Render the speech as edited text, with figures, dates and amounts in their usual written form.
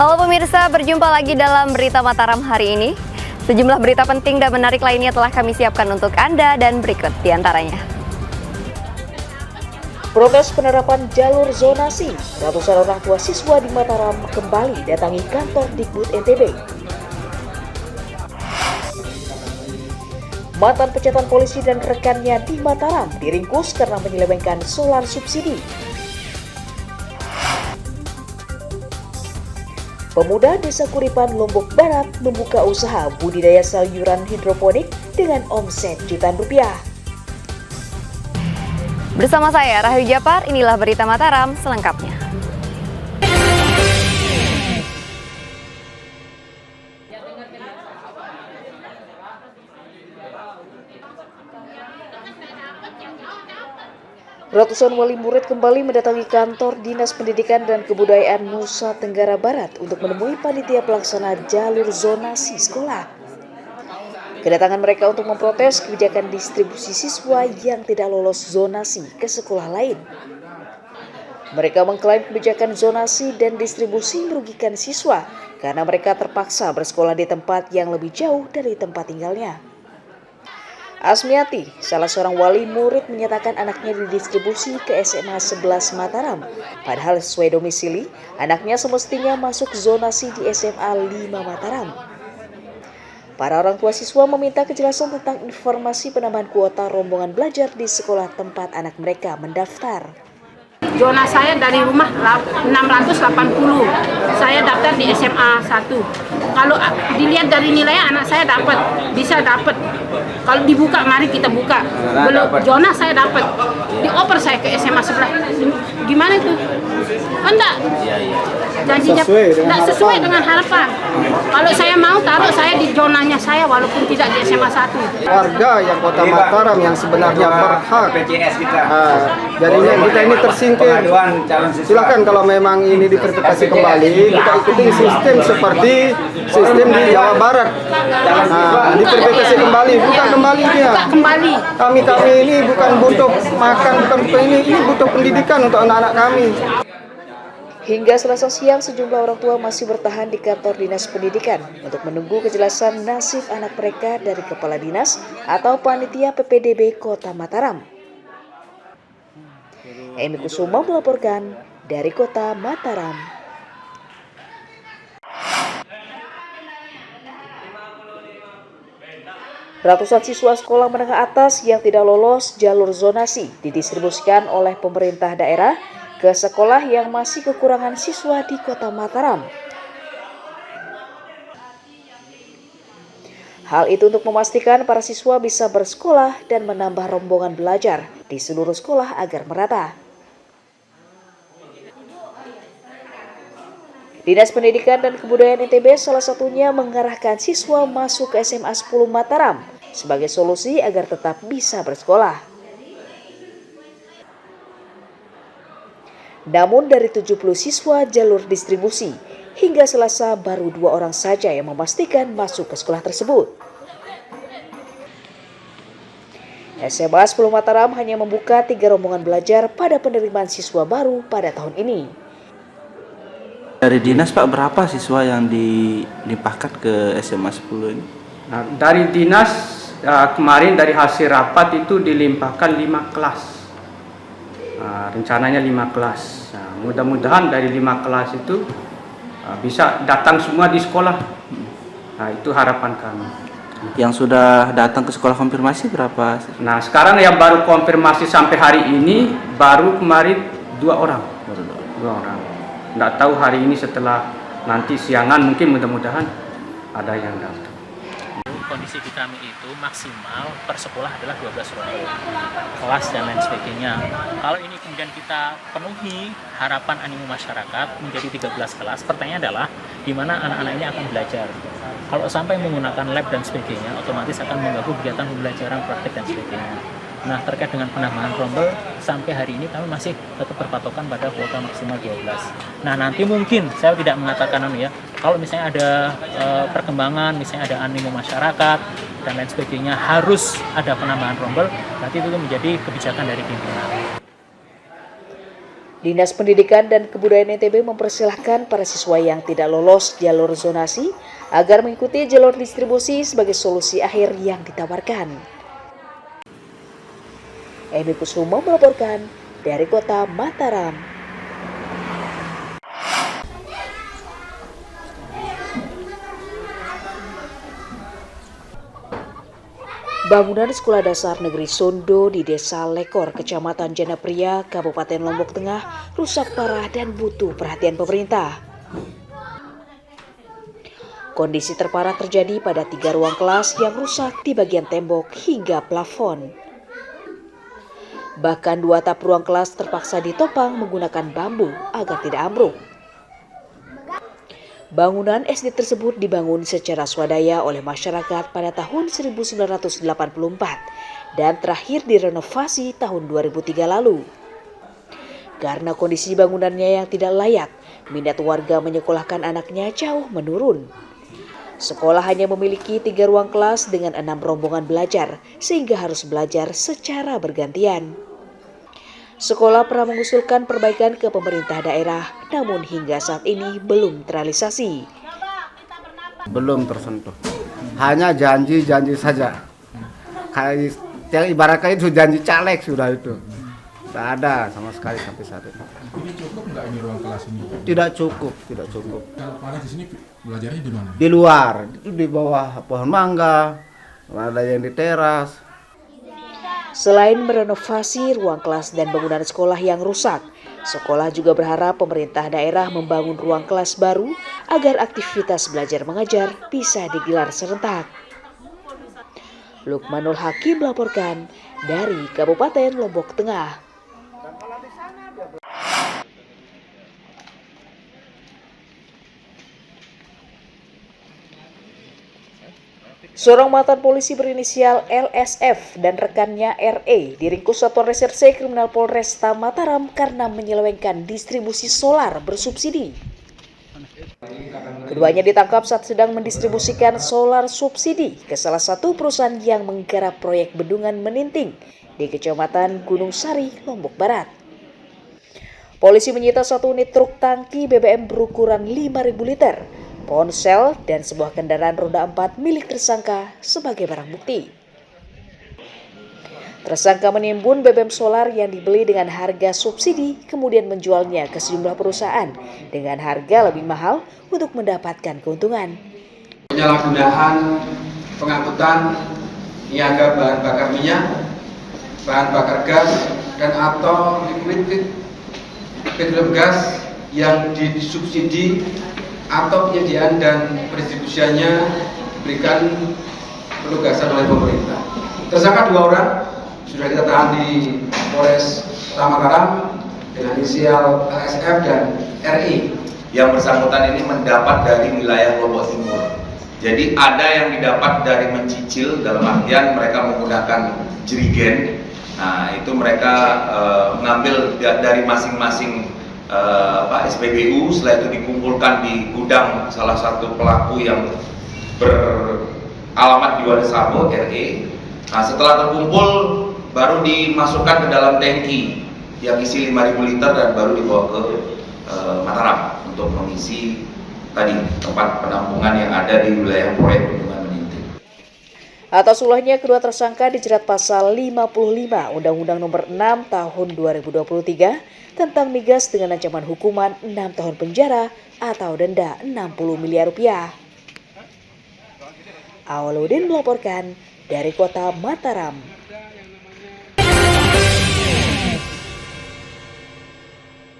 Halo pemirsa, berjumpa lagi dalam Berita Mataram hari ini. Sejumlah berita penting dan menarik lainnya telah kami siapkan untuk Anda dan berikut diantaranya. Protes penerapan jalur zonasi, ratusan orang tua siswa di Mataram kembali datangi kantor Dikbud NTB. Mantan pejabat polisi dan rekannya di Mataram diringkus karena menyelewengkan solar subsidi. Pemuda Desa Kuripan, Lombok Barat membuka usaha budidaya sayuran hidroponik dengan omset jutaan rupiah. Bersama saya Rahayu Japar, inilah Berita Mataram selengkapnya. Ratusan wali murid kembali mendatangi kantor Dinas Pendidikan dan Kebudayaan Nusa Tenggara Barat untuk menemui panitia pelaksana jalur zonasi sekolah. Kedatangan mereka untuk memprotes kebijakan distribusi siswa yang tidak lolos zonasi ke sekolah lain. Mereka mengklaim kebijakan zonasi dan distribusi merugikan siswa karena mereka terpaksa bersekolah di tempat yang lebih jauh dari tempat tinggalnya. Asmiati, salah seorang wali murid, menyatakan anaknya didistribusi ke SMA 11 Mataram. Padahal sesuai domisili, anaknya semestinya masuk zonasi di SMA 5 Mataram. Para orang tua siswa meminta kejelasan tentang informasi penambahan kuota rombongan belajar di sekolah tempat anak mereka mendaftar. Zona saya dari rumah 680. Saya daftar di SMA 1. Kalau dilihat dari nilainya anak saya bisa dapat. Kalau dibuka mari kita buka. Belum zona saya dapat. Dioper saya ke SMA sebelah. Gimana itu? Enggak. Janjinya enggak sesuai dengan harapan. Kalau saya mau taruh saya di zonanya saya walaupun tidak di SMA 1. Warga yang Kota Mataram yang sebenarnya berhak. Jadinya kita ini tersingkir. Silakan kalau memang ini diverifikasi kembali, kita ikuti sistem seperti sistem di Jawa Barat. Diverifikasi kembali, bukan kembali dia. Kembali. Kami ini bukan butuh makan, bukan ini butuh pendidikan untuk anak-anak kami. Hingga Selasa siang, sejumlah orang tua masih bertahan di kantor Dinas Pendidikan untuk menunggu kejelasan nasib anak mereka dari Kepala Dinas atau Panitia PPDB Kota Mataram. Emi Kusuma melaporkan dari Kota Mataram. Ratusan siswa sekolah menengah atas yang tidak lolos jalur zonasi didistribusikan oleh pemerintah daerah ke sekolah yang masih kekurangan siswa di Kota Mataram. Hal itu untuk memastikan para siswa bisa bersekolah dan menambah rombongan belajar di seluruh sekolah agar merata. Dinas Pendidikan dan Kebudayaan NTB salah satunya mengarahkan siswa masuk ke SMA 10 Mataram sebagai solusi agar tetap bisa bersekolah. Namun dari 70 siswa jalur distribusi, hingga Selasa baru 2 orang saja yang memastikan masuk ke sekolah tersebut. SMA 10 Mataram hanya membuka 3 rombongan belajar pada penerimaan siswa baru pada tahun ini. Dari dinas Pak, berapa siswa yang dilimpahkan ke SMA 10 ini? Nah, dari dinas kemarin dari hasil rapat itu dilimpahkan 5 kelas. Rencananya 5 kelas. Nah, mudah-mudahan dari 5 kelas itu bisa datang semua di sekolah. Nah, itu harapan kami. Yang sudah datang ke sekolah konfirmasi berapa? Nah, sekarang yang baru konfirmasi sampai hari ini baru kemarin 2 orang. 2 orang. Nggak tahu hari ini setelah nanti siangan mungkin mudah-mudahan ada yang datang. Kondisi di kami itu maksimal per sekolah adalah 12 rombongan kelas dan lain sebagainya. Kalau ini kemudian kita penuhi harapan animo masyarakat menjadi 13 kelas, pertanyaannya adalah di mana anak-anak ini akan belajar. Kalau sampai menggunakan lab dan sebagainya, otomatis akan mengganggu kegiatan pembelajaran praktik dan sebagainya. Nah, terkait dengan penambahan rombel, sampai hari ini kami masih tetap berpatokan pada kuota maksimal 12. Nah, nanti mungkin, saya tidak mengatakan kalau misalnya ada perkembangan, misalnya ada animo masyarakat, dan lain sebagainya, harus ada penambahan rombel, berarti itu menjadi kebijakan dari pimpinan. Dinas Pendidikan dan Kebudayaan NTB mempersilahkan para siswa yang tidak lolos jalur zonasi agar mengikuti jalur distribusi sebagai solusi akhir yang ditawarkan. Emi Kusuma melaporkan dari Kota Mataram. Bangunan Sekolah Dasar Negeri Sondo di Desa Lekor, Kecamatan Janapria, Kabupaten Lombok Tengah rusak parah dan butuh perhatian pemerintah. Kondisi terparah terjadi pada 3 ruang kelas yang rusak di bagian tembok hingga plafon. Bahkan 2 atap ruang kelas terpaksa ditopang menggunakan bambu agar tidak ambruk. Bangunan SD tersebut dibangun secara swadaya oleh masyarakat pada tahun 1984 dan terakhir direnovasi tahun 2003 lalu. Karena kondisi bangunannya yang tidak layak, minat warga menyekolahkan anaknya jauh menurun. Sekolah hanya memiliki 3 ruang kelas dengan 6 rombongan belajar, sehingga harus belajar secara bergantian. Sekolah pernah mengusulkan perbaikan ke pemerintah daerah, namun hingga saat ini belum terrealisasi. Belum tersentuh. Hanya janji-janji saja. Kayak ibaratnya itu janji caleg sudah itu. Tidak ada sama sekali sampai saat ini. Ini cukup nggak ini ruang kelas ini? Tidak cukup, tidak cukup. Kalau pada di sini belajarnya di mana? Di luar, itu di bawah pohon mangga, ada yang di teras. Selain merenovasi ruang kelas dan bangunan sekolah yang rusak, sekolah juga berharap pemerintah daerah membangun ruang kelas baru agar aktivitas belajar mengajar bisa digelar serentak. Lukmanul Hakim melaporkan dari Kabupaten Lombok Tengah. Seorang mantan polisi berinisial LSF dan rekannya RE diringkus Satuan Reserse Kriminal Polresta Mataram karena menyelewengkan distribusi solar bersubsidi. Keduanya ditangkap saat sedang mendistribusikan solar subsidi ke salah satu perusahaan yang menggarap proyek bendungan Meninting di Kecamatan Gunung Sari, Lombok Barat. Polisi menyita 1 unit truk tangki BBM berukuran 5.000 liter, ponsel, dan sebuah kendaraan roda 4 milik tersangka sebagai barang bukti. Tersangka menimbun BBM solar yang dibeli dengan harga subsidi, kemudian menjualnya ke sejumlah perusahaan dengan harga lebih mahal untuk mendapatkan keuntungan. Penyalahgunaan pengangkutan niaga bahan bakar minyak, bahan bakar gas, dan atau liquid petroleum gas yang disubsidi atau penyediaan dan pendistribusiannya diberikan penugasan oleh pemerintah. Tersangka 2 orang sudah kita tahan di Polres Mataram dengan inisial LSF dan RI. Yang bersangkutan ini mendapat dari wilayah Lombok Timur. Jadi ada yang didapat dari mencicil, dalam artian mereka menggunakan jerigen. Nah itu mereka mengambil dari masing-masing SPBU, setelah itu dikumpulkan di gudang salah satu pelaku yang beralamat di Wonosobo, RE. Nah setelah terkumpul baru dimasukkan ke dalam tangki yang isi 5.000 liter dan baru dibawa ke Mataram untuk mengisi tadi tempat penampungan yang ada di wilayah proyek bendungan Meninting. Atas ulahnya, kedua tersangka dijerat pasal 55 Undang-Undang Nomor 6 Tahun 2023 tentang migas dengan ancaman hukuman 6 tahun penjara atau denda 60 miliar rupiah. Awaludin melaporkan dari Kota Mataram.